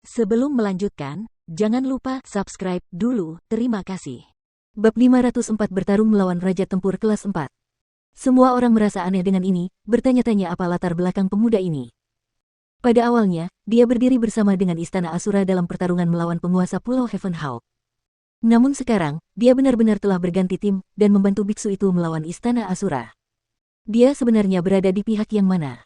Sebelum melanjutkan, jangan lupa subscribe dulu, terima kasih. Bab 504 bertarung melawan Raja Tempur kelas 4. Semua orang merasa aneh dengan ini, bertanya-tanya apa latar belakang pemuda ini. Pada awalnya, dia berdiri bersama dengan Istana Asura dalam pertarungan melawan penguasa Pulau Heavenhawk. Namun sekarang, dia benar-benar telah berganti tim dan membantu biksu itu melawan Istana Asura. Dia sebenarnya berada di pihak yang mana?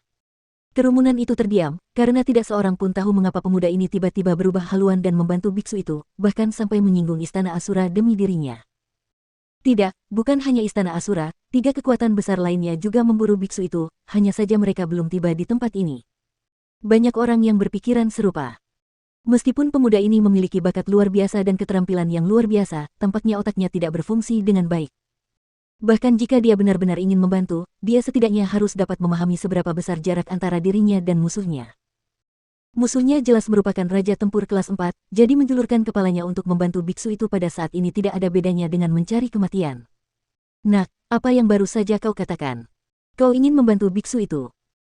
Kerumunan itu terdiam, karena tidak seorang pun tahu mengapa pemuda ini tiba-tiba berubah haluan dan membantu biksu itu, bahkan sampai menyinggung Istana Asura demi dirinya. Tidak, bukan hanya Istana Asura, 3 kekuatan besar lainnya juga memburu biksu itu, hanya saja mereka belum tiba di tempat ini. Banyak orang yang berpikiran serupa. Meskipun pemuda ini memiliki bakat luar biasa dan keterampilan yang luar biasa, tampaknya otaknya tidak berfungsi dengan baik. Bahkan jika dia benar-benar ingin membantu, dia setidaknya harus dapat memahami seberapa besar jarak antara dirinya dan musuhnya. Musuhnya jelas merupakan Raja Tempur kelas 4, jadi menjulurkan kepalanya untuk membantu biksu itu pada saat ini tidak ada bedanya dengan mencari kematian. Nak, apa yang baru saja kau katakan? Kau ingin membantu biksu itu?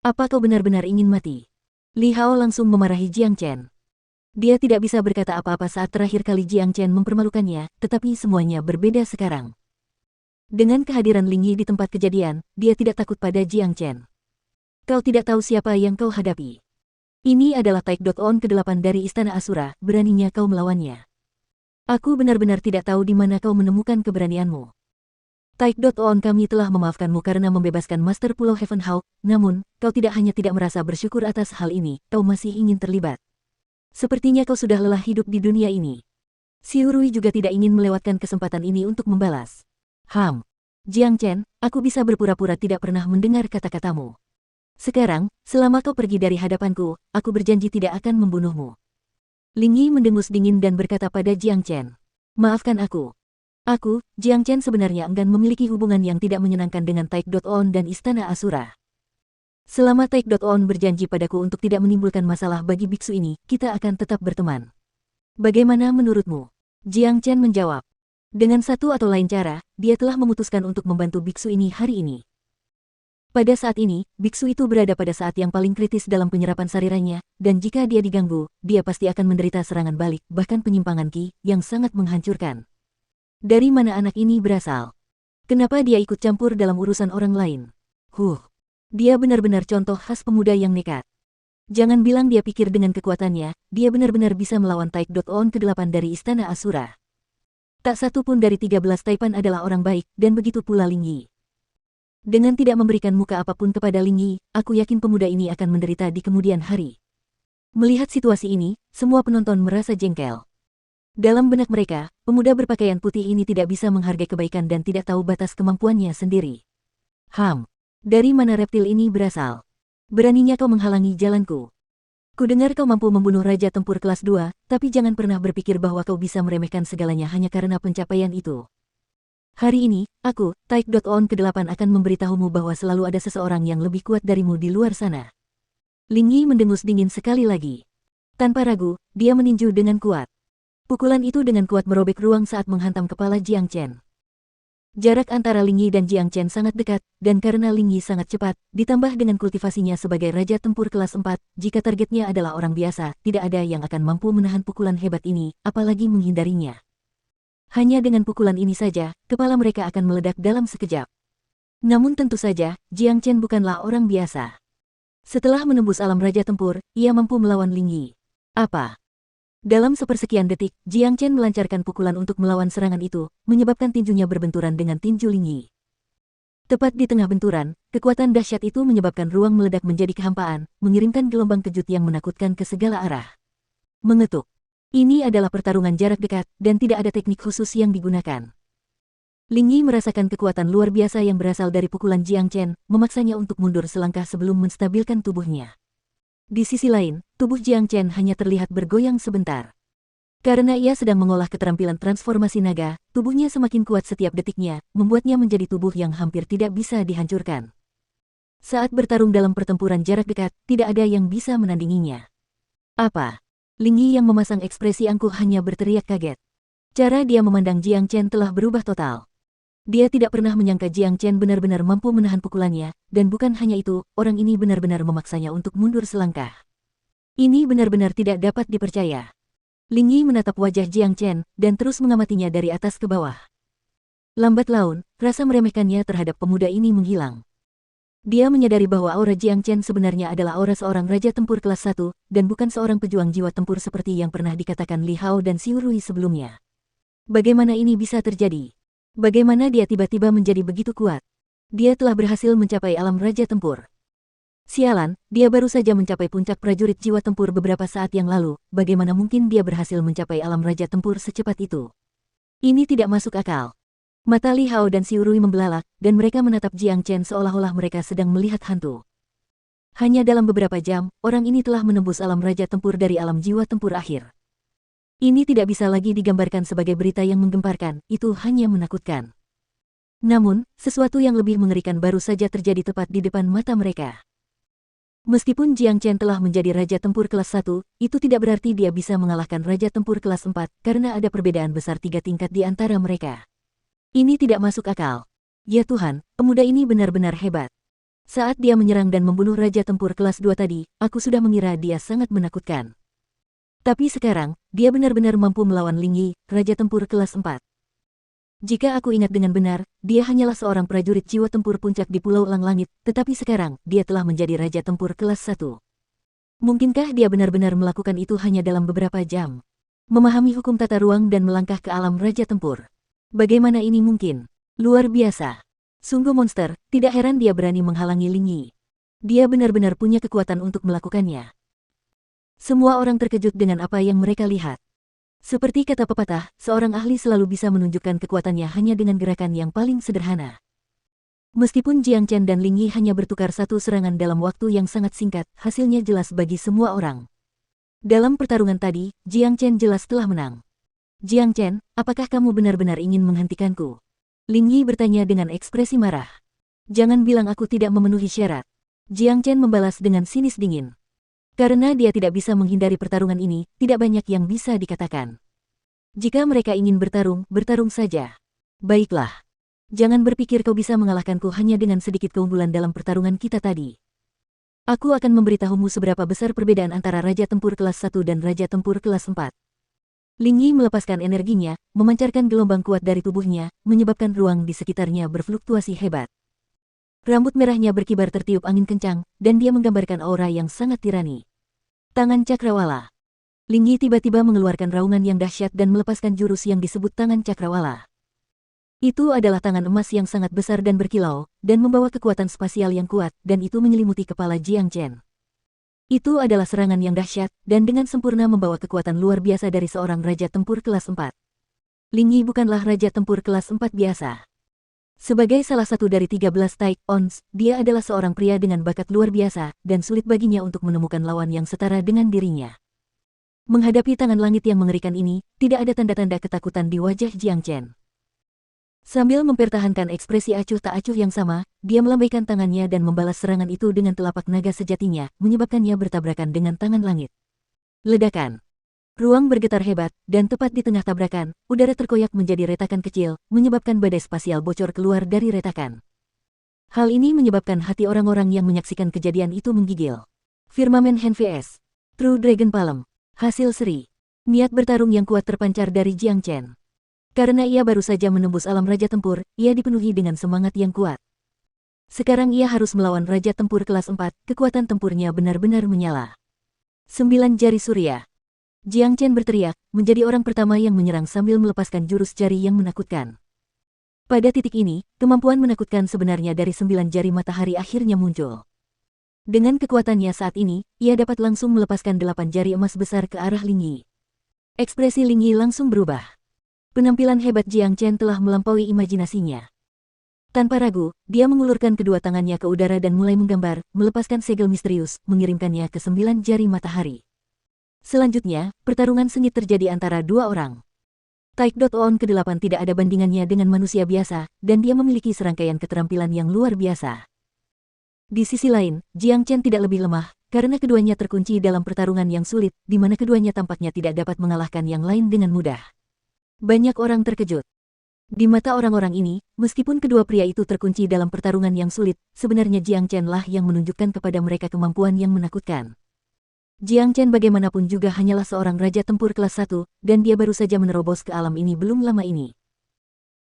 Apa kau benar-benar ingin mati? Li Hao langsung memarahi Jiang Chen. Dia tidak bisa berkata apa-apa saat terakhir kali Jiang Chen mempermalukannya, tetapi semuanya berbeda sekarang. Dengan kehadiran Ling Yi di tempat kejadian, dia tidak takut pada Jiang Chen. Kau tidak tahu siapa yang kau hadapi. Ini adalah Taekdon ke-8 dari Istana Asura, beraninya kau melawannya. Aku benar-benar tidak tahu di mana kau menemukan keberanianmu. Taekdon kami telah memaafkanmu karena membebaskan Master Pulau Heavenhawk, namun, kau tidak hanya tidak merasa bersyukur atas hal ini, kau masih ingin terlibat. Sepertinya kau sudah lelah hidup di dunia ini. Xiu Rui juga tidak ingin melewatkan kesempatan ini untuk membalas. Jiang Chen, aku bisa berpura-pura tidak pernah mendengar kata-katamu. Sekarang, selama kau pergi dari hadapanku, aku berjanji tidak akan membunuhmu. Ling Yi mendengus dingin dan berkata pada Jiang Chen. Maafkan aku. Aku, Jiang Chen sebenarnya enggan memiliki hubungan yang tidak menyenangkan dengan Taekdon dan Istana Asura. Selama Taekdon berjanji padaku untuk tidak menimbulkan masalah bagi biksu ini, kita akan tetap berteman. Bagaimana menurutmu? Jiang Chen menjawab. Dengan satu atau lain cara, dia telah memutuskan untuk membantu biksu ini hari ini. Pada saat ini, biksu itu berada pada saat yang paling kritis dalam penyerapan sariranya, dan jika dia diganggu, dia pasti akan menderita serangan balik, bahkan penyimpangan ki, yang sangat menghancurkan. Dari mana anak ini berasal? Kenapa dia ikut campur dalam urusan orang lain? Dia benar-benar contoh khas pemuda yang nekat. Jangan bilang dia pikir dengan kekuatannya, dia benar-benar bisa melawan Taekdon ke-8 dari Istana Asura. Tak satu pun dari 13 Taipan adalah orang baik, dan begitu pula Ling Yi. Dengan tidak memberikan muka apapun kepada Ling Yi, aku yakin pemuda ini akan menderita di kemudian hari. Melihat situasi ini, semua penonton merasa jengkel. Dalam benak mereka, pemuda berpakaian putih ini tidak bisa menghargai kebaikan dan tidak tahu batas kemampuannya sendiri. Dari mana reptil ini berasal? Beraninya kau menghalangi jalanku. Kudengar kau mampu membunuh Raja Tempur kelas 2, tapi jangan pernah berpikir bahwa kau bisa meremehkan segalanya hanya karena pencapaian itu. Hari ini, aku, Taekdon ke-8 akan memberitahumu bahwa selalu ada seseorang yang lebih kuat darimu di luar sana. Ling Yi mendengus dingin sekali lagi. Tanpa ragu, dia meninju dengan kuat. Pukulan itu dengan kuat merobek ruang saat menghantam kepala Jiang Chen. Jarak antara Ling Yi dan Jiang Chen sangat dekat, dan karena Ling Yi sangat cepat, ditambah dengan kultivasinya sebagai Raja Tempur kelas 4, jika targetnya adalah orang biasa, tidak ada yang akan mampu menahan pukulan hebat ini, apalagi menghindarinya. Hanya dengan pukulan ini saja, kepala mereka akan meledak dalam sekejap. Namun tentu saja, Jiang Chen bukanlah orang biasa. Setelah menembus alam Raja Tempur, ia mampu melawan Ling Yi. Apa? Dalam sepersekian detik, Jiang Chen melancarkan pukulan untuk melawan serangan itu, menyebabkan tinjunya berbenturan dengan tinju Ling Yi. Tepat di tengah benturan, kekuatan dahsyat itu menyebabkan ruang meledak menjadi kehampaan, mengirimkan gelombang kejut yang menakutkan ke segala arah. Mengetuk. Ini adalah pertarungan jarak dekat, dan tidak ada teknik khusus yang digunakan. Ling Yi merasakan kekuatan luar biasa yang berasal dari pukulan Jiang Chen, memaksanya untuk mundur selangkah sebelum menstabilkan tubuhnya. Di sisi lain, tubuh Jiang Chen hanya terlihat bergoyang sebentar. Karena ia sedang mengolah keterampilan transformasi naga, tubuhnya semakin kuat setiap detiknya, membuatnya menjadi tubuh yang hampir tidak bisa dihancurkan. Saat bertarung dalam pertempuran jarak dekat, tidak ada yang bisa menandinginya. Apa? Ling Yi yang memasang ekspresi angkuh hanya berteriak kaget. Cara dia memandang Jiang Chen telah berubah total. Dia tidak pernah menyangka Jiang Chen benar-benar mampu menahan pukulannya, dan bukan hanya itu, orang ini benar-benar memaksanya untuk mundur selangkah. Ini benar-benar tidak dapat dipercaya. Ling Yi menatap wajah Jiang Chen dan terus mengamatinya dari atas ke bawah. Lambat laun, rasa meremehkannya terhadap pemuda ini menghilang. Dia menyadari bahwa aura Jiang Chen sebenarnya adalah aura seorang raja tempur kelas 1 dan bukan seorang pejuang jiwa tempur seperti yang pernah dikatakan Li Hao dan Xiu Rui sebelumnya. Bagaimana ini bisa terjadi? Bagaimana dia tiba-tiba menjadi begitu kuat? Dia telah berhasil mencapai alam raja tempur. Sialan, dia baru saja mencapai puncak prajurit jiwa tempur beberapa saat yang lalu, bagaimana mungkin dia berhasil mencapai alam raja tempur secepat itu? Ini tidak masuk akal. Mata Li Hao dan Xiu Rui membelalak, dan mereka menatap Jiang Chen seolah-olah mereka sedang melihat hantu. Hanya dalam beberapa jam, orang ini telah menembus alam raja tempur dari alam jiwa tempur akhir. Ini tidak bisa lagi digambarkan sebagai berita yang menggemparkan, itu hanya menakutkan. Namun, sesuatu yang lebih mengerikan baru saja terjadi tepat di depan mata mereka. Meskipun Jiang Chen telah menjadi raja tempur kelas 1, itu tidak berarti dia bisa mengalahkan raja tempur kelas 4 karena ada perbedaan besar 3 tingkat di antara mereka. Ini tidak masuk akal. Ya Tuhan, pemuda ini benar-benar hebat. Saat dia menyerang dan membunuh raja tempur kelas 2 tadi, aku sudah mengira dia sangat menakutkan. Tapi sekarang, dia benar-benar mampu melawan Ling Yi, raja tempur kelas 4. Jika aku ingat dengan benar, dia hanyalah seorang prajurit jiwa tempur puncak di Pulau Lang Langit, tetapi sekarang, dia telah menjadi raja tempur kelas 1. Mungkinkah dia benar-benar melakukan itu hanya dalam beberapa jam? Memahami hukum tata ruang dan melangkah ke alam raja tempur. Bagaimana ini mungkin? Luar biasa. Sungguh monster, tidak heran dia berani menghalangi Ling Yi. Dia benar-benar punya kekuatan untuk melakukannya. Semua orang terkejut dengan apa yang mereka lihat. Seperti kata pepatah, seorang ahli selalu bisa menunjukkan kekuatannya hanya dengan gerakan yang paling sederhana. Meskipun Jiang Chen dan Ling Yi hanya bertukar satu serangan dalam waktu yang sangat singkat, hasilnya jelas bagi semua orang. Dalam pertarungan tadi, Jiang Chen jelas telah menang. Jiang Chen, apakah kamu benar-benar ingin menghentikanku? Ling Yi bertanya dengan ekspresi marah. Jangan bilang aku tidak memenuhi syarat. Jiang Chen membalas dengan sinis dingin. Karena dia tidak bisa menghindari pertarungan ini, tidak banyak yang bisa dikatakan. Jika mereka ingin bertarung, bertarung saja. Baiklah. Jangan berpikir kau bisa mengalahkanku hanya dengan sedikit keunggulan dalam pertarungan kita tadi. Aku akan memberitahumu seberapa besar perbedaan antara Raja Tempur kelas 1 dan Raja Tempur kelas 4. Ling Yi melepaskan energinya, memancarkan gelombang kuat dari tubuhnya, menyebabkan ruang di sekitarnya berfluktuasi hebat. Rambut merahnya berkibar tertiup angin kencang, dan dia menggambarkan aura yang sangat tirani. Tangan cakrawala. Ling Yi tiba-tiba mengeluarkan raungan yang dahsyat dan melepaskan jurus yang disebut tangan cakrawala. Itu adalah tangan emas yang sangat besar dan berkilau, dan membawa kekuatan spasial yang kuat, dan itu menyelimuti kepala Jiang Chen. Itu adalah serangan yang dahsyat, dan dengan sempurna membawa kekuatan luar biasa dari seorang raja tempur kelas 4. Ling Yi bukanlah raja tempur kelas 4 biasa. Sebagai salah satu dari 13 Taek-ons, dia adalah seorang pria dengan bakat luar biasa, dan sulit baginya untuk menemukan lawan yang setara dengan dirinya. Menghadapi tangan langit yang mengerikan ini, tidak ada tanda-tanda ketakutan di wajah Jiang Chen. Sambil mempertahankan ekspresi acuh tak acuh yang sama, dia melambaikan tangannya dan membalas serangan itu dengan telapak naga sejatinya, menyebabkannya bertabrakan dengan tangan langit. Ledakan. Ruang bergetar hebat, dan tepat di tengah tabrakan, udara terkoyak menjadi retakan kecil, menyebabkan badai spasial bocor keluar dari retakan. Hal ini menyebabkan hati orang-orang yang menyaksikan kejadian itu menggigil. Firmamen Hand vs. True Dragon Palm. Hasil seri. Niat bertarung yang kuat terpancar dari Jiang Chen. Karena ia baru saja menembus alam Raja Tempur, ia dipenuhi dengan semangat yang kuat. Sekarang ia harus melawan Raja Tempur kelas 4, kekuatan tempurnya benar-benar menyala. 9 jari surya. Jiang Chen berteriak, menjadi orang pertama yang menyerang sambil melepaskan jurus jari yang menakutkan. Pada titik ini, kemampuan menakutkan sebenarnya dari 9 jari matahari akhirnya muncul. Dengan kekuatannya saat ini, ia dapat langsung melepaskan 8 jari emas besar ke arah Ling Yi. Ekspresi Ling Yi langsung berubah. Penampilan hebat Jiang Chen telah melampaui imajinasinya. Tanpa ragu, dia mengulurkan kedua tangannya ke udara dan mulai menggambar, melepaskan segel misterius, mengirimkannya ke 9 jari matahari. Selanjutnya, pertarungan sengit terjadi antara dua orang. Taek.on ke-8 tidak ada bandingannya dengan manusia biasa, dan dia memiliki serangkaian keterampilan yang luar biasa. Di sisi lain, Jiang Chen tidak lebih lemah, karena keduanya terkunci dalam pertarungan yang sulit, di mana keduanya tampaknya tidak dapat mengalahkan yang lain dengan mudah. Banyak orang terkejut. Di mata orang-orang ini, meskipun kedua pria itu terkunci dalam pertarungan yang sulit, sebenarnya Jiang Chen lah yang menunjukkan kepada mereka kemampuan yang menakutkan. Jiang Chen bagaimanapun juga hanyalah seorang raja tempur kelas 1, dan dia baru saja menerobos ke alam ini belum lama ini.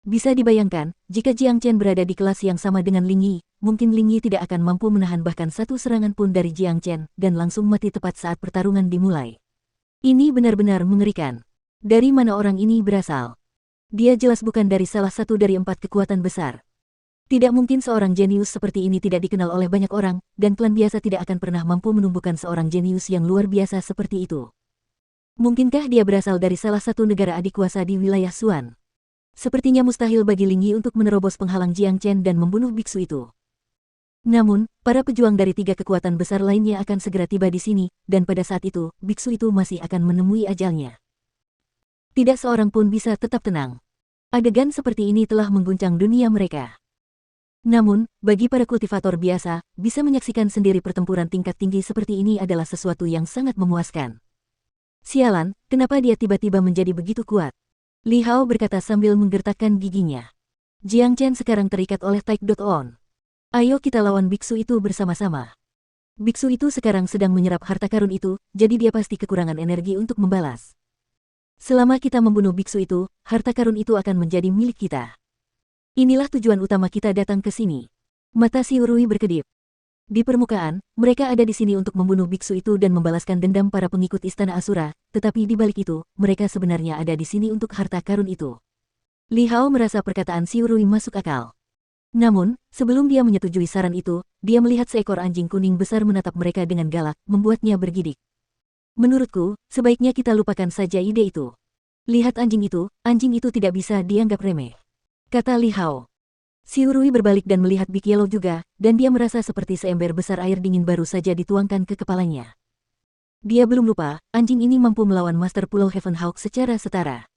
Bisa dibayangkan, jika Jiang Chen berada di kelas yang sama dengan Ling Yi, mungkin Ling Yi tidak akan mampu menahan bahkan satu serangan pun dari Jiang Chen, dan langsung mati tepat saat pertarungan dimulai. Ini benar-benar mengerikan. Dari mana orang ini berasal? Dia jelas bukan dari salah satu dari 4 kekuatan besar. Tidak mungkin seorang jenius seperti ini tidak dikenal oleh banyak orang, dan klan biasa tidak akan pernah mampu menumbuhkan seorang jenius yang luar biasa seperti itu. Mungkinkah dia berasal dari salah satu negara adikuasa di wilayah Xuan? Sepertinya mustahil bagi Ling Yi untuk menerobos penghalang Jiang Chen dan membunuh biksu itu. Namun, para pejuang dari 3 kekuatan besar lainnya akan segera tiba di sini, dan pada saat itu, biksu itu masih akan menemui ajalnya. Tidak seorang pun bisa tetap tenang. Adegan seperti ini telah mengguncang dunia mereka. Namun, bagi para kultivator biasa, bisa menyaksikan sendiri pertempuran tingkat tinggi seperti ini adalah sesuatu yang sangat memuaskan. Sialan, kenapa dia tiba-tiba menjadi begitu kuat? Li Hao berkata sambil menggertakkan giginya. Jiang Chen sekarang terikat oleh Taekwondo. Ayo kita lawan biksu itu bersama-sama. Biksu itu sekarang sedang menyerap harta karun itu, jadi dia pasti kekurangan energi untuk membalas. Selama kita membunuh biksu itu, harta karun itu akan menjadi milik kita. Inilah tujuan utama kita datang ke sini. Mata Xiu Rui berkedip. Di permukaan, mereka ada di sini untuk membunuh biksu itu dan membalaskan dendam para pengikut Istana Asura, tetapi di balik itu, mereka sebenarnya ada di sini untuk harta karun itu. Li Hao merasa perkataan Xiu Rui masuk akal. Namun, sebelum dia menyetujui saran itu, dia melihat seekor anjing kuning besar menatap mereka dengan galak, membuatnya bergidik. Menurutku, sebaiknya kita lupakan saja ide itu. Lihat anjing itu tidak bisa dianggap remeh, kata Li Hao. Xiu Rui berbalik dan melihat Big Yellow juga, dan dia merasa seperti seember besar air dingin baru saja dituangkan ke kepalanya. Dia belum lupa, anjing ini mampu melawan Master Pulau Heaven Hawk secara setara.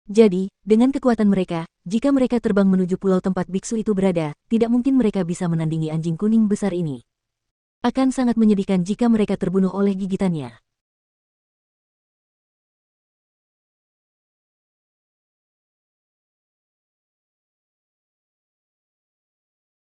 Jadi, dengan kekuatan mereka, jika mereka terbang menuju pulau tempat biksu itu berada, tidak mungkin mereka bisa menandingi anjing kuning besar ini. Akan sangat menyedihkan jika mereka terbunuh oleh gigitannya.